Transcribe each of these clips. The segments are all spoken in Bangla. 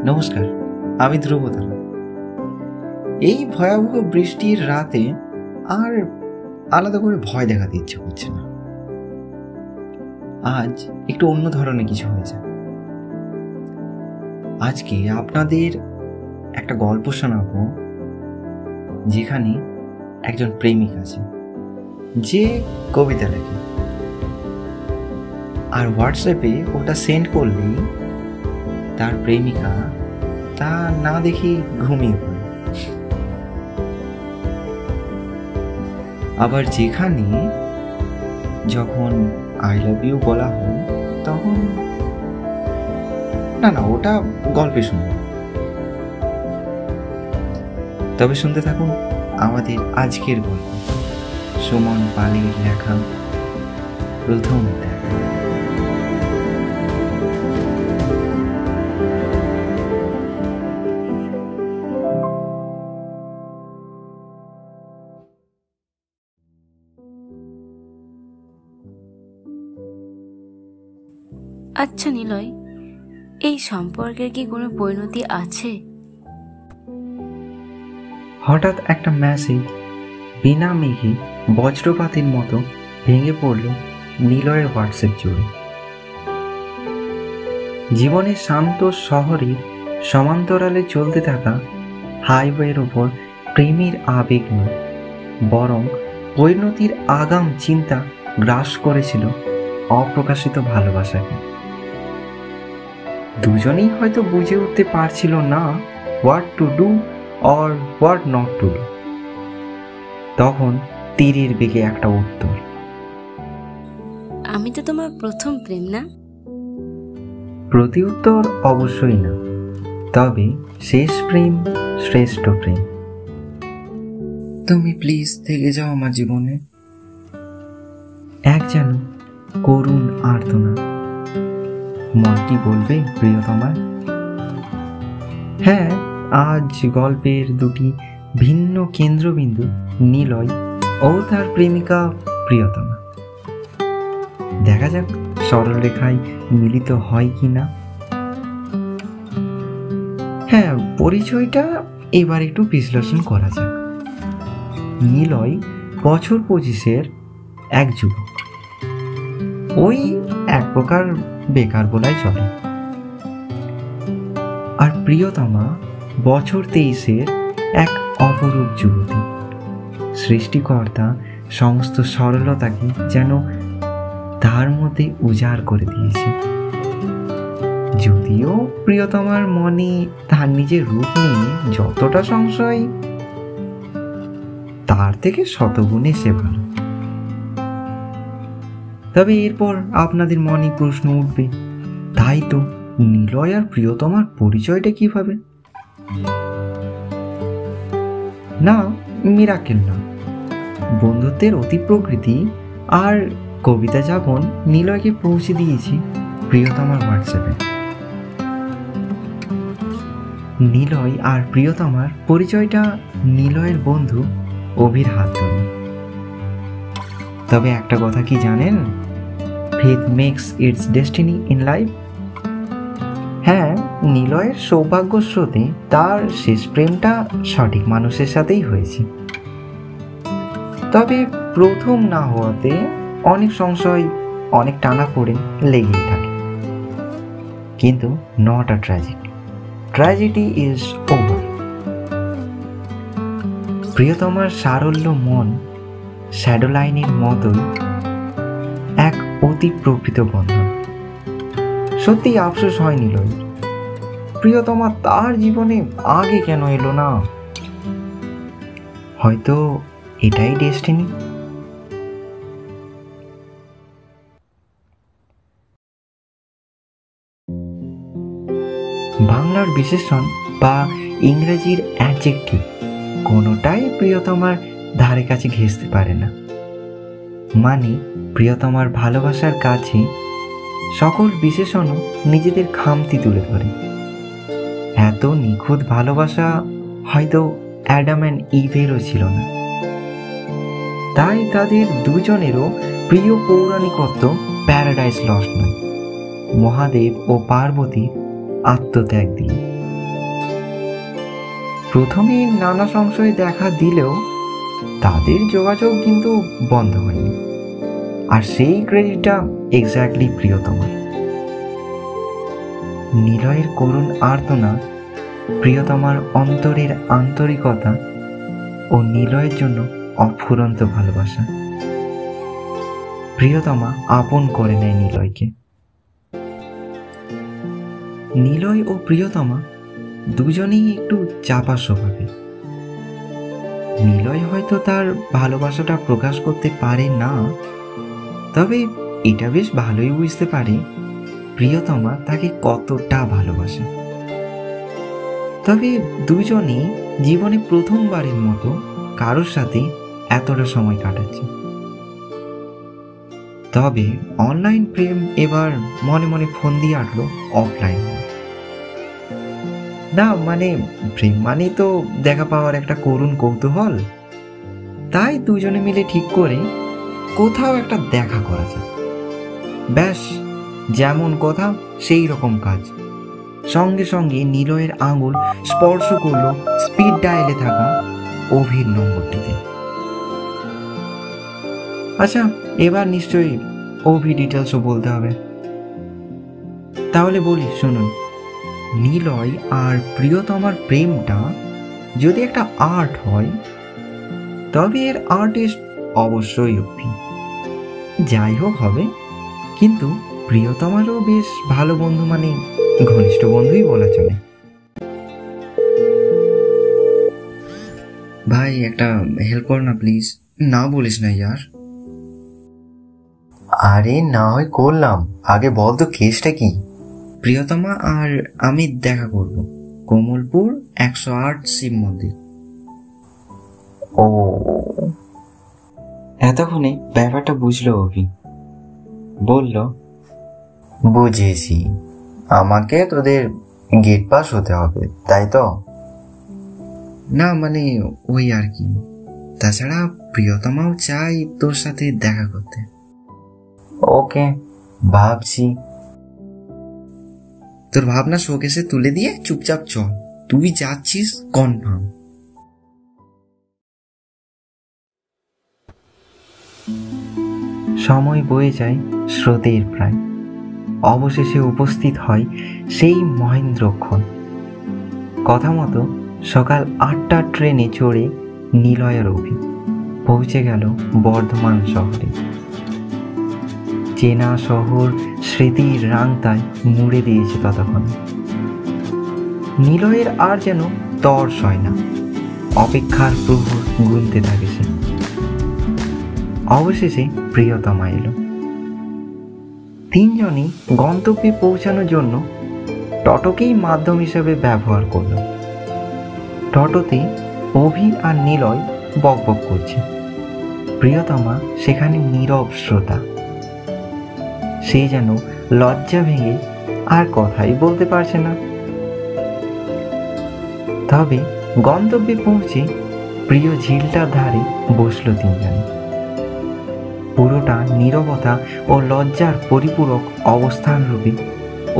নমস্কার, আমি ধ্রুবতারা। এই ভয়াবহ বৃষ্টির রাতে আর আলাদা করে ভয় দেখাতে ইচ্ছে করছে না। আজ একটু অন্য ধরনের কিছু হয়েছে। আজকে আপনাদের একটা গল্প শোনাবো, যেখানে একজন প্রেমিক আছে যে কবিতা লেখে, আর হোয়াটসঅ্যাপে ওটা সেন্ড করলেই তার প্রেমিকা তা না দেখে ঘুমিয়ে পড়ে। আবার যেখানে যখন আই লাভ ইউ বলা হয় তখন না, ওটা গল্পে শুনবো। তবে শুনতে থাকুন আমাদের আজকের গল্প, সুমন পালের লেখা প্রথম দেখা। আচ্ছা নিলয়, এই সম্পর্কের কি কোনো পরিণতি আছে? হঠাৎ একটা মেসেজ বিনা মেঘে বজ্রপাতের মতো ভেঙে পড়ল নিলয়ের হোয়াটসঅ্যাপ জুড়ে। জীবনের শান্ত শহরে সমান্তরালে চলতে থাকা হাইওয়ের ওপর প্রেমের আবেগ নয়, বরং পরিণতির আগাম চিন্তা গ্রাস করেছিল অপ্রকাশিত ভালোবাসাকে। দুজনেই হয়তো বুঝে উঠতে পারছিল না what to do or what not to do. তখন তীরের বেগে একটা উত্তর, আমি তো তোমার প্রথম প্রেম না। প্রতি উত্তর অবশ্যই না, তবে শেষ প্রেম শ্রেষ্ঠ প্রেম। তুমি প্লিজ থেকে যাও আমার জীবনে। এক যেন করুণ আর্তনা। মন কি বলবে প্রিয়তমা? হ্যাঁ, আজ গল্পের দুটি ভিন্ন কেন্দ্রবিন্দু নিলয় ও তার প্রেমিকা প্রিয়তমা। দেখা যাক সরল রেখায় মিলিত হয় কি না। হ্যাঁ, পরিচয়টা এবার একটু বিশ্লেষণ করা যাক। নিলয় বছর 25-এর এক যুবক, ওই এক প্রকার বেকার বলাই চলে। আর প্রিয়তমা বছর 23-এর এক অপরূপ যুবতী। সৃষ্টিকর্তা সমস্ত সরলতাকে যেন তার মধ্যে উজাড় করে দিয়েছে। যদিও প্রিয়তমার মনে তার নিজের রূপ নিয়ে যতটা সংশয়, তার থেকে শতগুণে সে ভালো। তবে এরপর আপনাদের মনে প্রশ্ন উঠবে, তাই তো নিলয় আর প্রিয়তমার পরিচয়টা কিভাবে? না, মিরাকেল না, বন্ধুত্বের অতি প্রকৃতি আর কবিতা যাপন নিলয়কে পৌঁছে দিয়েছি প্রিয়তমার হোয়াটসঅ্যাপে। নিলয় আর প্রিয়তমার পরিচয়টা নিলয়ের বন্ধু অভির হাত ধরে। তবে একটা কথা কি জানেন? Faith makes its destiny in life. হ্যাঁ, নিলয়ের সৌভাগ্য স্রোতে তার শেষ প্রেমটা সঠিক মানুষের সাথেই হয়েছে। তবে প্রথম না হওয়াতে অনেক সংশয়, অনেক টানা পড়ে লেগেই থাকে। কিন্তু not a tragedy. Tragedy is over. প্রিয়তমার সারল্য মন শ্যাডো লাইনের মতোই এক অতি প্রকৃত বন্ধন। সত্যি আফসোস হয় নিলয়, প্রিয়তমা তার জীবনে আগে কেন এলো না? হয়তো এটাই ডেস্টিনি। বাংলার বিশেষণ বা ইংরেজির অ্যাডজেক্টিভ কোনোটাই প্রিয়তমার ধারে কাছে ঘেঁষতে পারে না। মানে প্রিয়তমার ভালোবাসার কাছে সকল বিশেষণও নিজেদের খামতি তুলে ধরে। এত নিখুঁত ভালোবাসা হয়তো অ্যাডাম অ্যান্ড ইভেরও ছিল না। তাই তাদের দুজনেরও প্রিয় পৌরাণিকত্ব প্যারাডাইস লস্ট নয়, মহাদেব ও পার্বতী আত্মত্যাগ দিয়ে। প্রথমে নানা সংশয় দেখা দিলেও তাদের যোগাযোগ কিন্তু বন্ধ হয়নি, আর সেই ক্রেডিটটা এক্স্যাক্টলি প্রিয়তমার। নিলয়ের করুণ আর্তনাদ, প্রিয়তমার অন্তরের আন্তরিকতা ও নিলয়ের জন্য অফুরন্ত ভালোবাসা। প্রিয়তমা আপন করে নেয় নিলয়কে। নিলয় ও প্রিয়তমা দুজনেই একটু চাপা স্বভাবের। নিলয় হয়তো তার ভালোবাসাটা প্রকাশ করতে পারে না, তবে এটা বেশ ভালোই বুঝতে পারে প্রিয়তমা তাকে কতটা ভালোবাসে। তবে দুজনেই জীবনে প্রথমবারের মতো কারোর সাথে এতটা সময় কাটাচ্ছে। তবে অনলাইন প্রেম এবার মনে মনে ফোন দিয়ে আটলো অফলাইন। না মানে প্রেম মানে তো দেখা পাওয়ার একটা করুণ কৌতূহল। তাই দুজনে মিলে ঠিক করে কোথাও একটা দেখা করা যায়। ব্যাস, যেমন কথা সেই রকম কাজ। সঙ্গে সঙ্গে নিলয়ের আঙুল স্পর্শ করলো স্পিড ডায়ালে থাকা অভির নম্বরটিতে। আচ্ছা, এবার নিশ্চয়ই অভি ডিটেলসও বলতে হবে। তাহলে বলি শুনুন, নিলয় আর প্রিয়তমার প্রেমটা যদি একটা আর্ট হয়, তবে এর আর্টিস্ট অবশ্যই অভি। যাই হোক হবে, কিন্তু প্রিয়তমারও বেশ ভালো বন্ধু, মানে ঘনিষ্ঠ বন্ধুই বলা চলে। ভাই একটা হেল্প কর না প্লিজ। না বলিস না ইয়ার। আরে না হয় করলাম, আগে বল তো কেসটা কি? প্রিয়তমা আর আমি দেখা করব কোমলপুর 108 শিব মন্দির। ও, এতক্ষণে ব্যাপারটা বুঝলো অভি। বলল, বুঝেছি, আমাকে তোদের গেট পাস হতে হবে, তাই তো? না মানে ওই আর কি। তাছাড়া প্রিয়তমাও চাই তোর সাথে দেখা করতে। ওকে, ভাবছি। তোর ভাবনা শোকেসে তুলে দিয়ে চুপচাপ চল, তুই যাচ্ছিস কনফার্ম। সময় বয়ে যায় স্রোতের প্রায়। অবশেষে উপস্থিত হয় সেই মহেন্দ্রক্ষণ। কথা মতো সকাল 8টার ট্রেনে চড়ে নিলয়ের অভি পৌঁছে গেল বর্ধমান শহরে। চেনা শহর স্মৃতির রাংতায় মুড়ে দিয়েছে ততক্ষণ। নিলয়ের আর যেন তর সয় না, অপেক্ষার প্রহর গুনতে থাকে সে। অবশেষে প্রিয়তমা এলো। তিনজনই গন্তব্যে পৌঁছানোর জন্য টটোকেই মাধ্যম হিসেবে ব্যবহার করল। টটোতে অভি আর নিলয় বকবক করছে। প্রিয়তমা সেখানে নীরব শ্রোতা। সে যেন লজ্জা ভেঙে আর কথাই বলতে পারছে না। তবে গন্তব্যে পৌঁছে প্রিয় ঝিলটার ধারে বসলো তিনজন। পুরোটা নীরবতা ও লজ্জার পরিপূরক অবস্থান রূপে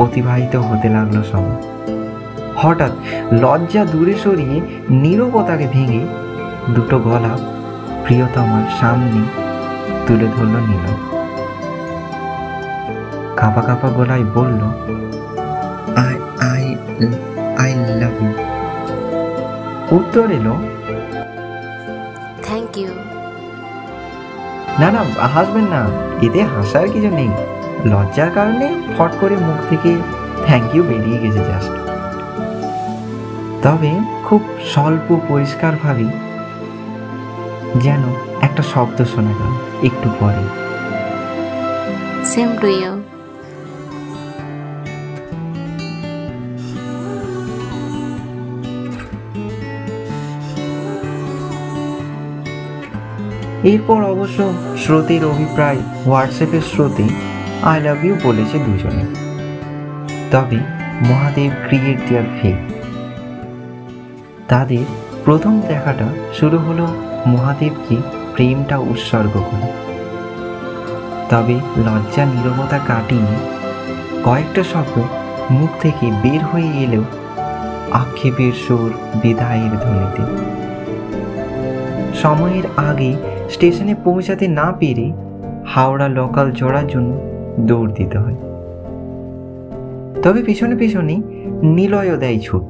অতিবাহিত হতে লাগলো সময়। হঠাৎ লজ্জা দূরে সরিয়ে নীরবতাকে ভেঙে দুটো গলা প্রিয়তমার সামনে তুলে ধরল নিলয়। কাঁপা কাঁপা গলায় বলল, আই লাভ ইউ। উত্তর এলো, থ্যাংক ইউ। না না, হাসবেন না, এতে হাসার কিছু নেই। লজ্জার কারণে ফট করে মুখ থেকে থ্যাংক ইউ বেরিয়ে গেছে জাস্ট। তবে খুব স্বল্প পরিষ্কারভাবেই যেন একটা শব্দ শোনা গেল একটু পরে, সেম টু ইউ। এরপর অবশ্য স্রোতের অভিপ্রায় হোয়াটসঅ্যাপের স্রোতে আই লাভ ইউ বলেছে দুজনে। তবে মহাদেব ক্রিয়েট দেয়ার ফেক। তাদের প্রথম দেখাটা শুরু হলো মহাদেবকে প্রেমটা উৎসর্গ করে। তবে লজ্জা নীরবতা কাটিয়ে কয়েকটা শব্দ মুখ থেকে বের হয়ে এলেও আক্ষেপের সুর বিদায়ের ধ্বনিতে। সময়ের আগে স্টেশনে পৌঁছাতে না পেরে হাওড়া লোকাল চড়ার জন্য দৌড় দিতে হয়। তবে পিছনে পিছনে নিলয়ও দেয় ছুট।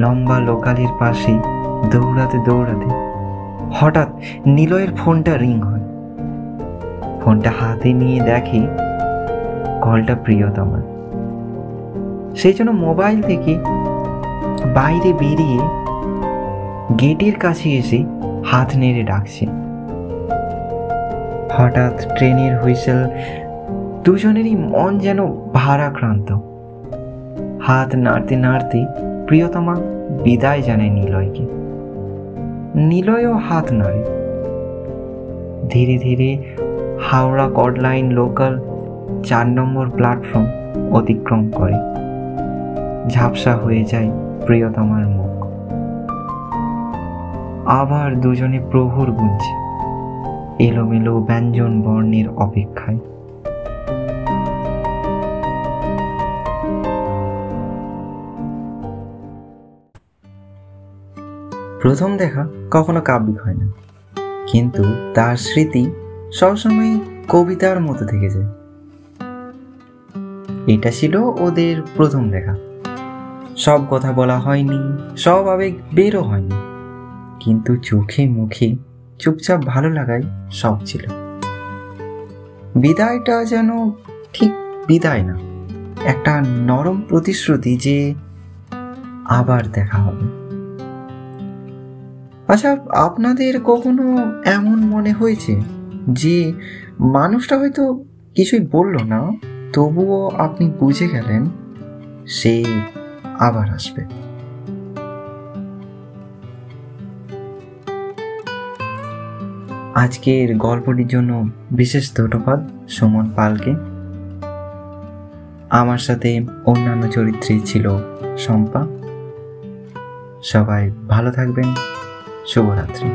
লম্বা লোকালের পাশে দৌড়াতে দৌড়াতে হঠাৎ নিলয়ের ফোনটা রিং হয়। ফোনটা হাতে নিয়ে দেখে কলটা প্রিয়তমার। সেই জন্য মোবাইল থেকে বাইরে বেরিয়ে গেটের কাছে এসে হাত নেড়ে ডাকছে। হঠাৎ ট্রেনের হুইসেল, দুজনেরই মন যেন ভারাক্রান্ত। হাত নাড়তে নাড়তে প্রিয়তমা বিদায় জানায় নিলয়কে। নিলয়ও হাত নাড়ে। ধীরে ধীরে হাওড়া কর্ডলাইন লোকাল 4 নম্বর প্ল্যাটফর্ম অতিক্রম করে। ঝাপসা হয়ে যায় প্রিয়তমার মুখ। আবার দুজনে প্রহর গুনছে, এলোমেলো ব্যঞ্জন বর্ণের অপেক্ষায়। প্রথম দেখা কখনো কাব্যিক হয় না, কিন্তু তার স্মৃতি সবসময় কবিতার মতো থেকে যায়। এটা ছিল ওদের প্রথম দেখা। সব কথা বলা হয়নি, সব আবেগ বেরও হয়নি, কিন্তু চোখে মুখে চুপচাপ ভালো লাগাই সব ছিল। বিদায়টা যেন ঠিক বিদায় না, একটা নরম প্রতিশ্রুতি যে আবার দেখা হবে। আচ্ছা, আপনাদের কখনো এমন মনে হয়েছে যে মানুষটা হয়তো কিছুই বলল না, তবুও আপনি বুঝে গেলেন সে আবার আসবে? আজকের গল্পটির জন্য বিশেষ ধন্যবাদ সুমন পালকে। আমার সাথে অন্যান্য চরিত্রে ছিল শম্পা। সবাই ভালো থাকবেন। শুভরাত্রি।